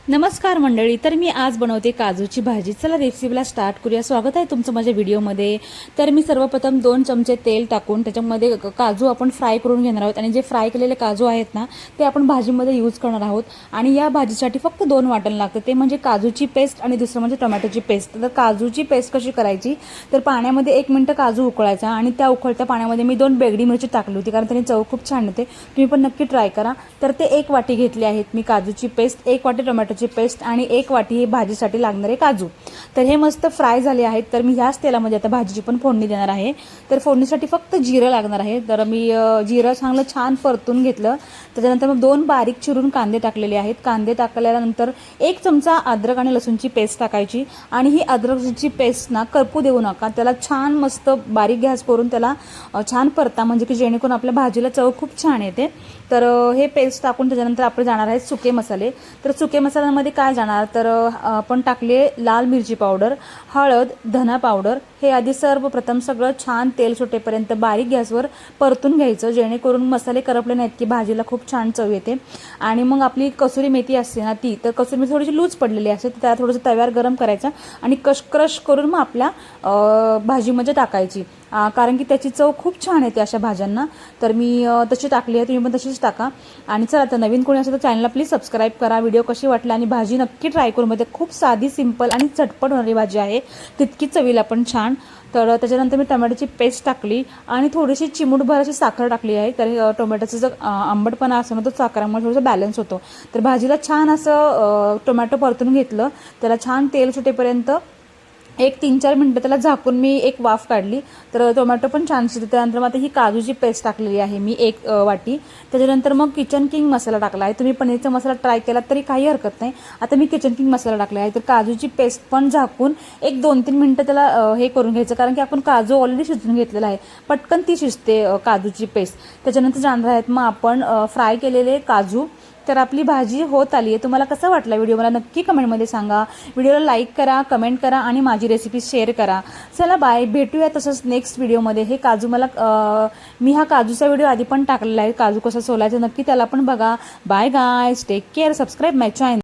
नमस्कार मंडळी, तर मी आज बनवते काजूची भाजी। चला रेसिपीला स्टार्ट करूया। स्वागत आहे तुमचं माझ्या व्हिडिओमध्ये। तर मी सर्वप्रथम 2 चमचे तेल टाकून त्याच्यामध्ये काजू आपण फ्राय करून घेणार आहोत आणि जे फ्राय केलेले काजू आहेत ना ते आपण भाजीमध्ये यूज करणार आहोत। आणि या भाजीसाठी फक्त 2 वाटण लागतं, ते म्हणजे काजूची पेस्ट आणि दुसरं म्हणजे टोमॅटोची पेस्ट। तर काजूची पेस्ट कशी करायची, तर पाण्यामध्ये 1 मिनिट काजू उकळायचा आणि त्या उकळत्या पाण्यामध्ये मी 2 बेगडी मिरची टाकली होती, कारण त्याने चव खूप छान येते। तुम्ही पण नक्की ट्राय करा। तर ते 1 वाटी घेतली आहेत मी काजूची पेस्ट, 1 वाटी टोमॅटो पेस्ट आणि 1 वाटी ही भाजीसाठी लागणारे काजू। तर हे मस्त फ्राय झाले आहेत। तर मी ह्याच तेलामध्ये आता भाजीची पण फोडणी देणार आहे। तर फोडणीसाठी फक्त जिरं लागणार आहे। तर मी जिरं चांगलं छान परतून घेतलं। त्याच्यानंतर मग 2 बारीक चिरून कांदे टाकलेले आहेत। कांदे टाकल्यानंतर 1 चमचा अद्रक आणि लसूणची पेस्ट टाकायची आणि ही अद्रक लसूणची पेस्ट ना करपू देऊ नका, त्याला छान मस्त बारीक गॅस करून त्याला छान परता, म्हणजे की जेणेकरून आपल्या भाजीला चव खूप छान येते। तर हे पेस्ट टाकून त्याच्यानंतर आपण जाणार आहेत सुके मसाले। तर सुके मसाल्यांमध्ये काय जाणार, तर आपण टाकले लाल मिरची पावडर, हळद, धना पावडर। हे आधी सर्वप्रथम सगळं छान तेल सुटेपर्यंत बारीक गॅसवर परतून घ्यायचं, जेणेकरून मसाले करपले नाहीत की भाजीला खूप छान चव येते। आणि मग आपली कसुरी मेथी असते ना ती, तर कसुरी मेथी थोडीशी लूज पडलेली असते, तर त्याला थोडंसं तव्यावर गरम करायचं आणि क्रश करून मग आपल्या भाजीमध्ये टाकायची, कारण की त्याची चव खूप छान येते अशा भाज्यांना। तर मी तशी टाकली आहे, तुम्ही पण तशीच टाका। आणि चला, तर नवीन कोणी असेल तर चॅनलला प्लीज सबस्क्राईब करा। व्हिडिओ कशी वाटली आणि भाजी नक्की ट्राय करून बघा। खूप साधी, सिंपल आणि झटपट होणारी भाजी आहे, तितकीच चवीला पण छान। तर त्याच्यानंतर मी टोमॅटोची पेस्ट टाकली आणि थोडीशी चिमूटभर अशी साखर टाकली आहे। तर टोमॅटोचा जो आंबटपणा असतो ना तो साखरेमुळे थोडंसं बॅलन्स होतो। तर भाजीला छान असं टोमॅटो परतून घेतलं, त्याला छान तेल सुटेपर्यंत 1-3-4 मिनिटं त्याला झाकून मी एक वाफ काढली। तर टोमॅटो पण छान शिजले। त्यानंतर मग आता ही काजूची पेस्ट टाकलेली आहे मी 1 वाटी। त्याच्यानंतर मग किचन किंग मसाला टाकला आहे। तुम्ही पनीरचा मसाला ट्राय केला तरी काही हरकत नाही। आता मी किचन किंग मसाला टाकला आहे। तर काजूची पेस्ट पण झाकून 1-2-3 मिनिटं त्याला हे करून घ्यायचं, कारण की आपण काजू ऑलरेडी शिजवून घेतलेला आहे, पटकन ती शिजते काजूची पेस्ट। त्याच्यानंतर जाणार आहेत मग आपण फ्राय केलेले काजू। तर आपली भाजी होत आली आहे। तुम्हाला कसं वाटलं व्हिडिओ मला नक्की कमेंटमध्ये सांगा। व्हिडिओला लाईक करा, कमेंट करा आणि माझी रेसिपी शेअर करा। चला बाय, भेटूया तसंच नेक्स्ट व्हिडिओमध्ये। हे काजू मी हा काजूचा व्हिडिओ आधी पण टाकलेला आहे, काजू कसा सोलायचा, नक्की त्याला पण बघा। Bye guys, take care, subscribe my channel.